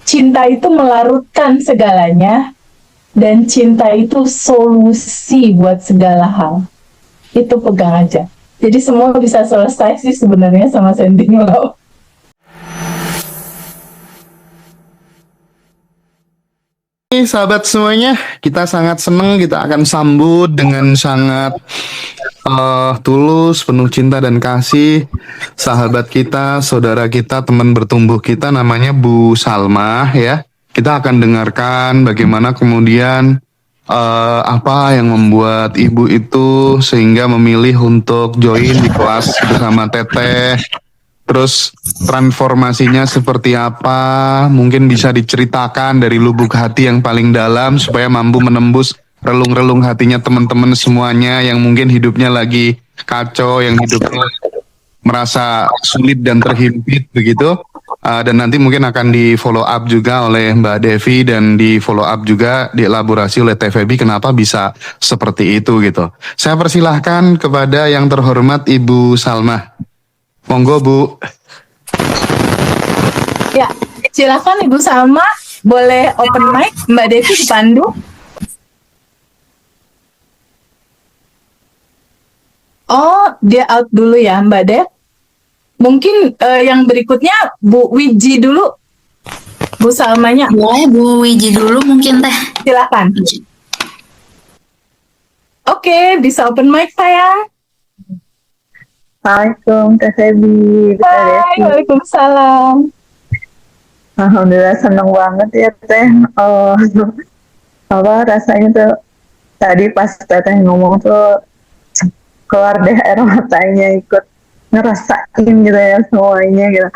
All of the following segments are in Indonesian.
cinta itu melarutkan segalanya, dan cinta itu solusi buat segala hal. Itu pegang aja. Jadi semua bisa selesai sih sebenarnya sama sending love. Oke, sahabat semuanya, kita sangat senang kita akan sambut dengan sangat tulus, penuh cinta dan kasih sahabat kita, saudara kita, teman bertumbuh kita namanya Bu Salma ya. Kita akan dengarkan bagaimana kemudian apa yang membuat ibu itu sehingga memilih untuk join di kelas bersama Teteh. Terus transformasinya seperti apa? Mungkin bisa diceritakan dari lubuk hati yang paling dalam supaya mampu menembus relung-relung hatinya teman-teman semuanya yang mungkin hidupnya lagi kacau, yang hidupnya merasa sulit dan terhimpit begitu. Dan nanti mungkin akan di follow up juga oleh Mbak Devi dan di follow up juga dielaborasi oleh TVB kenapa bisa seperti itu gitu. Saya persilahkan kepada yang terhormat Ibu Salma. Monggo Bu. Ya, silakan Ibu Salma, boleh open mic, Mbak Devi dipandu. Oh, dia out dulu ya Mbak Dev. Mungkin yang berikutnya Bu Wiji dulu. Bu Salmanya. Boleh Bu Wiji dulu mungkin Teh. Silakan. Oke, bisa open mic sayang. Assalamualaikum Teh Febi. Hai, waalaikumsalam. Alhamdulillah seneng banget ya Teh. Apa rasanya tuh tadi pas Teteh ngomong tuh keluar deh air matanya, ikut ngerasain gitu ya semuanya gitu.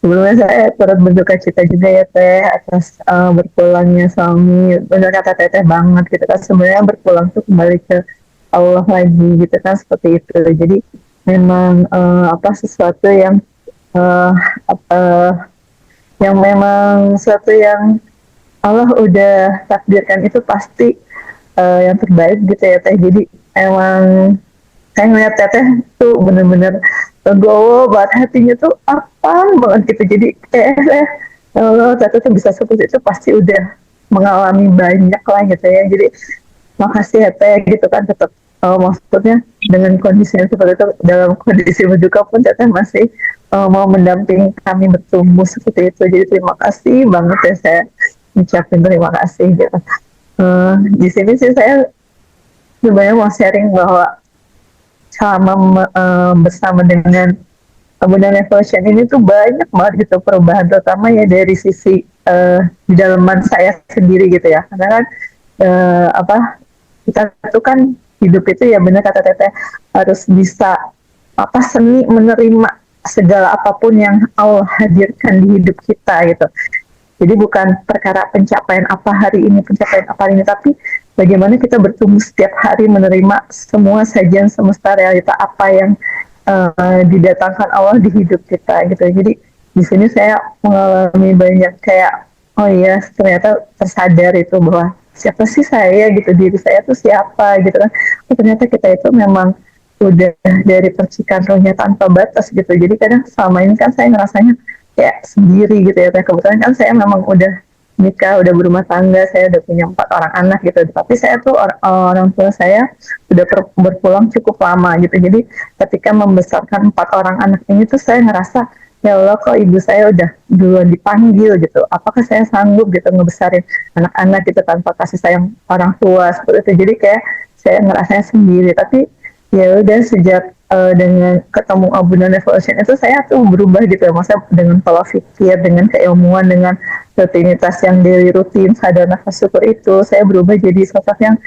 Sebelumnya saya turut berduka cita juga ya Teh atas berpulangnya suami. Benar kata Teteh banget gitu kan, sebenarnya berpulang tuh kembali ke Allah lagi gitu kan, seperti itu. Jadi memang sesuatu yang uh, apa yang memang sesuatu yang Allah udah takdirkan itu pasti yang terbaik gitu ya Teh. Jadi emang saya ngeliat Teteh tuh bener-bener legowo banget, hatinya tuh apaan banget gitu. Jadi kayak saya, kalau Teteh tuh bisa seperti itu pasti udah mengalami banyak lah gitu ya. Jadi makasih ya Teh gitu kan, tetap maksudnya dengan kondisi yang seperti itu, dalam kondisi berduka pun Teteh masih mau mendampingi kami bertumbuh seperti itu. Jadi terima kasih banget ya, saya ucapin terima kasih gitu. Di sini sih saya sebenarnya mau sharing bahwa selama bersama dengan Abundant Evolution ini tuh banyak banget gitu perubahan, terutama ya dari sisi di dalaman saya sendiri gitu ya. Karena kan kita tuh kan hidup itu ya benar kata Teteh, harus bisa seni menerima segala apapun yang Allah hadirkan di hidup kita gitu. Jadi bukan perkara pencapaian apa hari ini, pencapaian apa hari ini, tapi bagaimana kita bertumbuh setiap hari menerima semua sajian semesta realita apa yang didatangkan Allah di hidup kita gitu. Jadi di sini saya mengalami banyak kayak, oh iya ternyata tersadar itu bahwa siapa sih saya gitu, diri saya tuh siapa gitu kan. Oh, ternyata kita itu memang udah dari percikan rohnya tanpa batas gitu. Jadi kadang selama ini kan saya ngerasanya kayak sendiri gitu ya. Kebetulan kan saya memang udah nikah, udah berumah tangga, saya udah punya 4 orang anak gitu. Tapi saya tuh orang tua saya udah berpulang cukup lama gitu. Jadi ketika membesarkan 4 orang anak ini tuh saya ngerasa, ya Allah kok ibu saya udah duluan dipanggil gitu. Apakah saya sanggup gitu ngebesarin anak-anak gitu tanpa kasih sayang orang tua seperti itu. Jadi kayak saya ngerasanya sendiri. Tapi ya udah sejak dengan ketemu Abundant Evolution itu saya tuh berubah gitu ya, maksudnya dengan pola pikir, dengan keilmuan, dengan rutinitas yang daily rutin, sadar nafas syukur itu saya berubah jadi sosok yang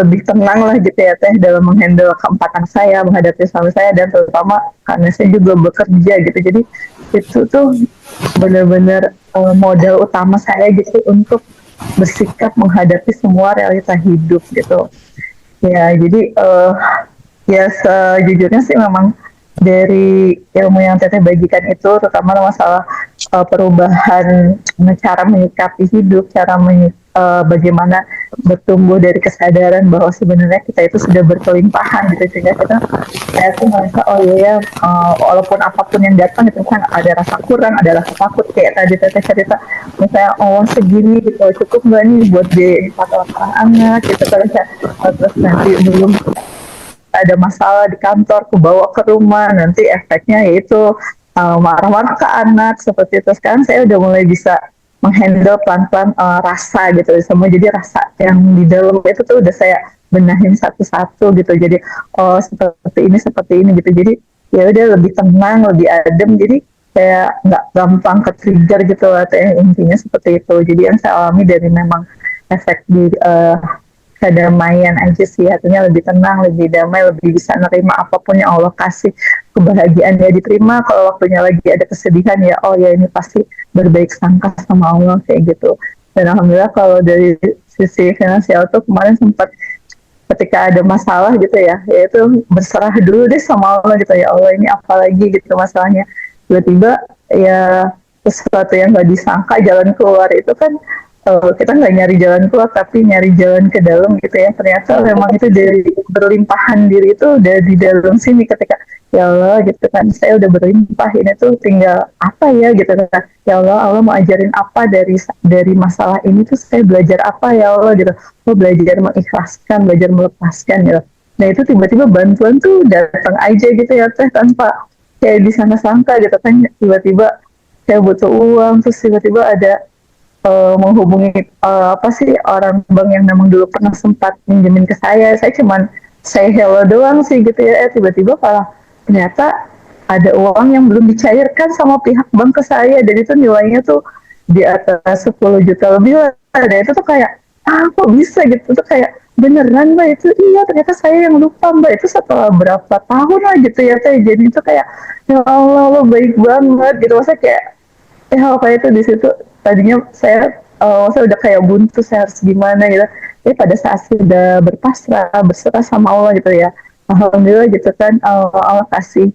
lebih tenang lah gitu ya Teh dalam menghandle keempatan saya, menghadapi suami saya, dan terutama karena saya juga bekerja gitu. Jadi itu tuh benar-benar modal utama saya gitu untuk bersikap menghadapi semua realita hidup gitu. Ya jadi ya sejujurnya sih memang dari ilmu yang Teteh bagikan itu, terutama masalah perubahan cara menyikapi hidup, cara bagaimana bertumbuh dari kesadaran bahwa sebenarnya kita itu sudah berkelimpahan gitu, sehingga saya tuh merasa oh iya ya, walaupun apapun yang datang itu kan ada rasa kurang, ada rasa takut kayak tadi teteh cerita, misalnya oh segini gitu cukup nggak nih buat di orang anak gitu kan, terus nanti belum ada masalah di kantor, aku bawa ke rumah, nanti efeknya yaitu marah-marah ke anak seperti itu. Sekarang saya udah mulai bisa menghandle pelan-pelan rasa gitu semua, jadi rasa yang di dalam itu tuh udah saya benahin satu-satu gitu, jadi oh seperti ini gitu, jadi ya udah lebih tenang, lebih adem, jadi kayak nggak gampang ke trigger gitu atau intinya seperti itu. Jadi yang saya alami dari memang efek di kedamaian aja sih, artinya lebih tenang, lebih damai, lebih bisa nerima apapun yang Allah kasih, kebahagiaan ya diterima, kalau waktunya lagi ada kesedihan ya oh ya ini pasti berbaik sangka sama Allah kayak gitu. Dan alhamdulillah kalau dari sisi finansial tuh kemarin sempat ketika ada masalah gitu ya itu berserah dulu deh sama Allah gitu, ya Allah ini apa lagi gitu masalahnya, tiba-tiba ya sesuatu yang gak disangka jalan keluar itu kan, kita nggak nyari jalan keluar tapi nyari jalan ke dalam gitu ya, ternyata memang itu dari berlimpahan diri itu udah di dalam sini, ketika ya Allah gitu kan saya udah berlimpah, ini tuh tinggal apa ya gitu kan, ya Allah mau ajarin apa dari masalah ini tuh, saya belajar apa ya Allah gitu, belajar mengikhlaskan, belajar melepaskan gitu. Nah itu tiba-tiba bantuan tuh datang aja gitu ya teh, tanpa kayak disangka-sangka gitu kan, tiba-tiba saya butuh uang, terus tiba-tiba ada menghubungi apa sih orang bank yang memang dulu pernah sempat minjemin ke saya cuman say hello doang sih gitu ya, tiba-tiba malah ternyata ada uang yang belum dicairkan sama pihak bank ke saya, dan itu nilainya tuh di atas 10 juta lebih lah. Dan itu tuh kayak kok bisa gitu, tuh kayak beneran mbak itu, iya ternyata saya yang lupa mbak, itu setelah berapa tahun lah gitu ya teh, jadi itu kayak ya Allah lo baik banget gitu, masa kayak apa itu di situ tadinya saya udah kayak buntu, saya harus gimana gitu, tapi pada saat sudah berserah sama Allah gitu ya, alhamdulillah gitu kan, Allah kasih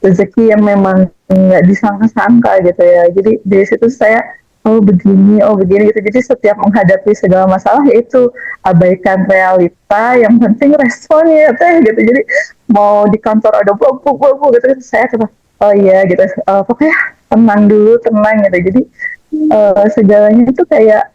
rezeki yang memang nggak disangka-sangka gitu ya, jadi dari situ saya oh begini gitu, jadi setiap menghadapi segala masalah yaitu abaikan realita, yang penting responnya teh gitu, jadi mau di kantor ada bubuk gitu saya tetap oh iya gitu, pokoknya tenang gitu, jadi segalanya itu kayak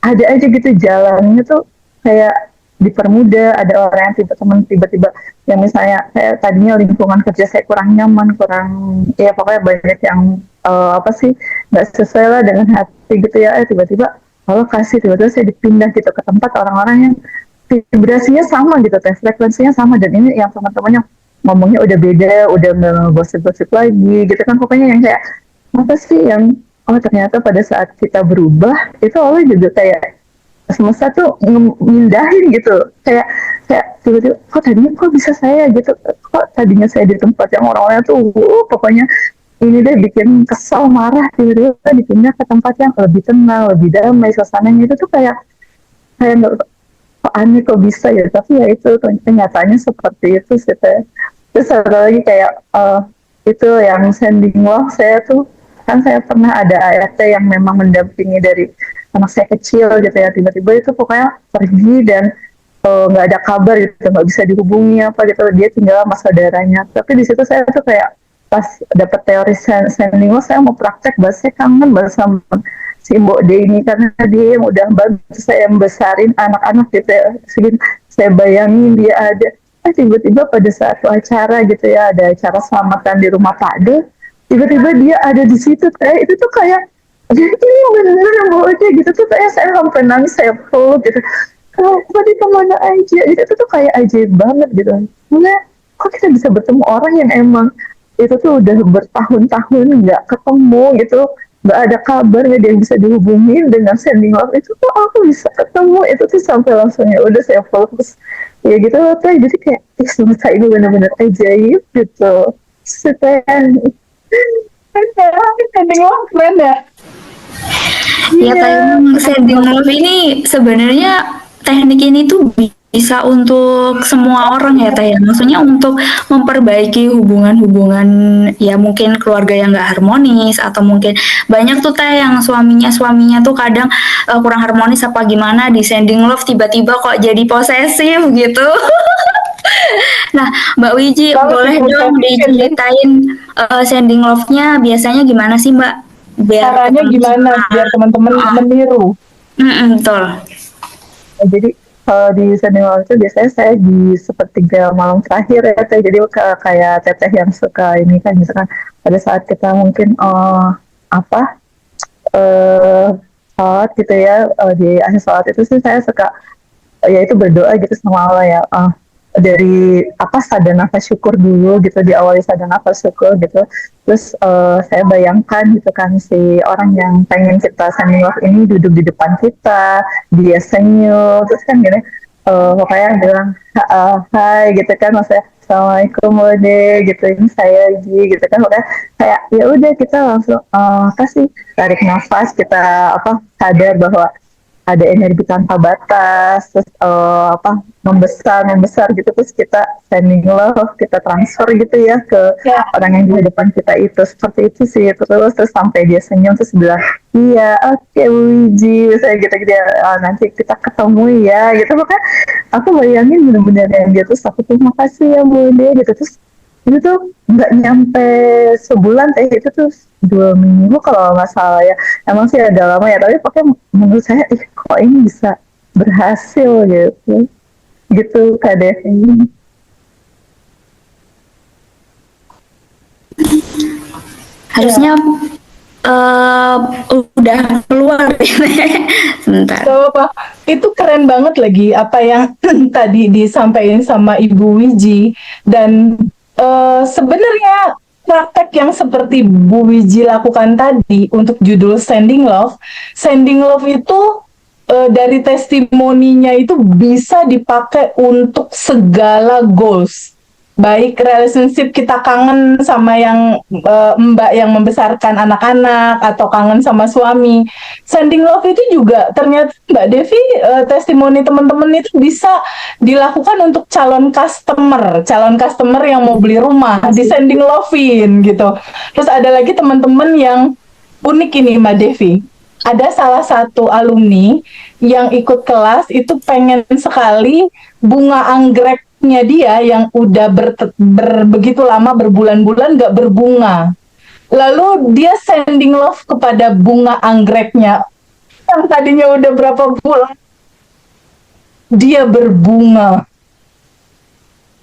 ada aja gitu jalannya tuh kayak dipermudah, ada orang yang tiba-tiba yang misalnya kayak tadinya lingkungan kerja saya kurang nyaman, kurang ya pokoknya banyak yang apa sih nggak sesuai lah dengan hati gitu ya, tiba-tiba kalau kasih tiba-tiba saya dipindah gitu ke tempat orang-orang yang vibrasinya sama gitu, frekuensinya sama, dan ini yang teman-temannya ngomongnya udah beda, udah gosip-gosip lagi gitu kan, pokoknya yang kayak apa sih yang oh ternyata pada saat kita berubah itu Allah juga kayak semesta tuh mindahin gitu, kayak tiba-tiba kok bisa saya gitu, kok tadinya saya di tempat yang orang-orangnya tuh pokoknya ini deh bikin kesal marah, tiba-tiba dipindah ke tempat yang lebih tenang, lebih damai, suasananya itu tuh kayak kok aneh kok bisa ya, tapi ya itu kenyataannya seperti itu sih teh. Terus ada lagi kayak itu yang sending love, saya tuh kan saya pernah ada ART yang memang mendampingi dari anak saya kecil gitu ya, tiba-tiba itu pokoknya pergi dan nggak ada kabar gitu, nggak bisa dihubungi apa gitu, dia tinggal sama saudaranya. Tapi di situ saya tuh kayak pas dapat teori sending love, saya mau praktek, bahasa kangen banget sama si Mbok D ini, karena dia yang udah bantu saya besarin anak-anak gitu ya, saya bayangin dia ada, tiba-tiba pada saat acara gitu ya, ada acara selamatan di rumah Pak D, tiba-tiba dia ada di situ, kayak itu tuh kayak ini bener-bener Mbok D gitu tuh, kayak saya sampai nangis, saya peluk gitu, kalau tadi kemana aja gitu, itu tuh kayak ajaib banget gitu, nah kok kita bisa bertemu orang yang emang itu tuh udah bertahun-tahun nggak ketemu gitu, nggak ada kabar, nggak ada yang bisa dihubungin, dengan sending love itu tuh aku bisa ketemu, itu tuh sampai langsung ya udah saya fokus ya gitu loh teh, jadi kayak semesta ini benar-benar ajaib gitu setelan Sending love keren ya. Ya kayak sending love ini sebenarnya teknik ini tuh bisa untuk semua orang ya Teh ya. Maksudnya untuk memperbaiki hubungan-hubungan ya mungkin keluarga yang nggak harmonis atau mungkin banyak tuh Teh yang suaminya tuh kadang kurang harmonis apa gimana di sending love tiba-tiba kok jadi posesif gitu. Nah, Mbak Wiji Kalau boleh dong posesif, diceritain sending love-nya biasanya gimana sih Mbak? Biar caranya ketemu gimana sama. biar teman-teman meniru? Betul. Jadi kalau di senior itu biasanya saya di sepertiga malam terakhir ya Teh. Jadi kayak teteh yang suka ini kan misalkan pada saat kita mungkin apa eh sholat gitu ya, di akhir sholat itu sih saya suka ya itu berdoa gitu sama Allah ya, dari apa sadar nafas syukur dulu gitu, diawali sadar nafas syukur gitu. Terus saya bayangkan gitu kan si orang yang pengen kita sending love ini duduk di depan kita, dia senyum terus kan gini, pokoknya bilang hai gitu kan, maksudnya assalamualaikum Bode gitu, ini saya Ji gitu kan. Pokoknya kayak ya udah kita langsung apa sih, tarik nafas, kita apa sadar bahwa ada energi tanpa batas, terus apa membesar gitu, terus kita sending love, kita transfer gitu ya ke Ya, orang yang di depan kita itu, seperti itu sih. Terus sampai dia senyum terus bilang iya oke Wiji saya gitu ya, nanti kita ketemu ya gitu. Maka aku bayangin bener-bener yang dia, terus aku tuh makasih ya Bude gitu. Terus itu tuh nggak nyampe sebulan itu tuh 2 minggu kalau nggak salah ya. Emang sih ada lama ya, tapi pakai menurut saya kok ini bisa berhasil gitu gitu Kak Devi. Harusnya eh udah keluar. Sebentar. so apa? Itu keren banget lagi apa yang tadi disampaikan sama Ibu Wiji, dan sebenarnya praktek yang seperti Bu Wiji lakukan tadi untuk judul Sending Love itu dari testimoninya itu bisa dipakai untuk segala goals. Baik relationship kita kangen sama yang mbak yang membesarkan anak-anak atau kangen sama suami. Sending love itu juga ternyata Mbak Devi, testimoni teman-teman itu bisa dilakukan untuk calon customer yang mau beli rumah, di sending lovein gitu. Terus ada lagi teman-teman yang unik ini Mbak Devi. Ada salah satu alumni yang ikut kelas itu pengen sekali bunga anggreknya dia yang udah begitu lama, berbulan-bulan gak berbunga. Lalu dia sending love kepada bunga anggreknya yang tadinya udah berapa bulan dia berbunga.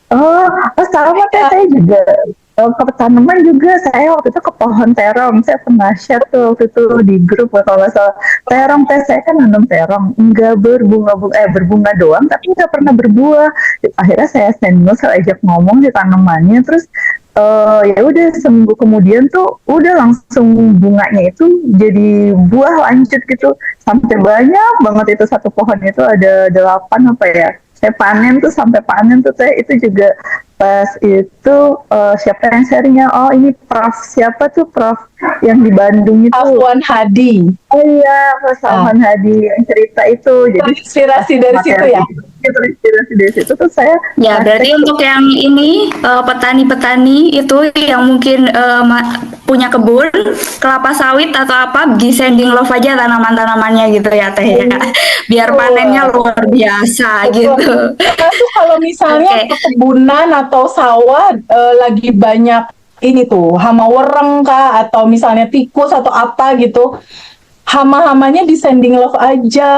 Oh, sama Teh, saya juga ke tanaman juga. Saya waktu itu ke pohon terong. Saya pernah share tuh waktu itu di grup kalau nggak salah. Terong Teh, saya kan nanam terong, nggak berbunga doang, tapi nggak pernah berbuah. Akhirnya saya sendiri, saya ajak ngomong di tanamannya, terus ya udah seminggu kemudian tuh udah langsung bunganya itu jadi buah lanjut gitu, sampai banyak banget. Itu satu pohon itu ada 8 apa ya, saya panen tuh, sampai panen tuh saya itu juga pas itu siapa yang sharingnya, oh ini Prof siapa tuh, Prof yang di Bandung itu. Afwan Hadi. Oh iya, Mas Alman Hadi yang cerita itu. Jadi Inspirasi dari situ ya. Inspirasi dari situ tuh saya. Ya, berarti untuk yang ini petani-petani itu yang mungkin punya kebun kelapa sawit atau apa, di sending love aja tanaman-tanamannya gitu ya Teh ya. Biar panennya luar biasa gitu. Karena tuh kalau misalnya perkebunan atau sawah lagi banyak ini tuh hama wereng kah, atau misalnya tikus atau apa gitu, hama-hamanya di sending love aja,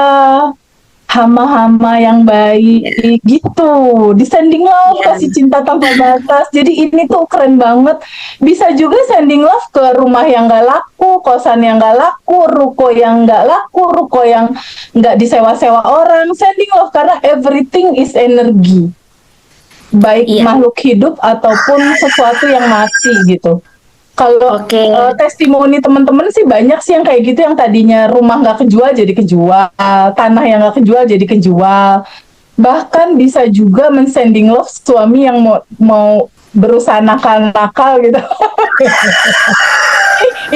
hama-hama yang baik gitu, di sending love, kasih cinta tanpa batas. Jadi ini tuh keren banget. Bisa juga sending love ke rumah yang gak laku, kosan yang gak laku, ruko yang gak laku, ruko yang gak disewa-sewa orang. Sending love karena everything is energy, baik makhluk hidup ataupun sesuatu yang mati gitu. Kalau testimoni teman-teman sih banyak sih yang kayak gitu, yang tadinya rumah nggak kejual jadi kejual, tanah yang nggak kejual jadi kejual. Bahkan bisa juga mensending love suami yang mau berusaha nakal-nakal gitu.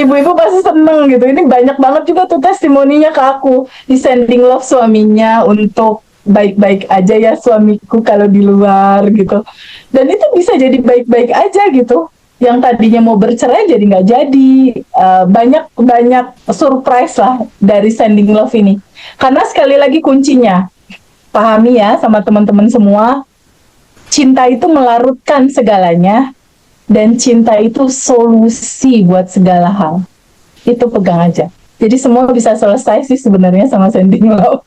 Ibu-ibu pasti seneng gitu. Ini banyak banget juga tuh testimoninya ke aku, di sending love suaminya untuk baik-baik aja ya suamiku kalau di luar gitu. Dan itu bisa jadi baik-baik aja gitu. Yang tadinya mau bercerai jadi nggak jadi. Banyak surprise lah dari sending love ini. Karena sekali lagi kuncinya, pahami ya sama teman-teman semua, cinta itu melarutkan segalanya dan cinta itu solusi buat segala hal. Itu pegang aja. Jadi semua bisa selesai sih sebenarnya sama sending love.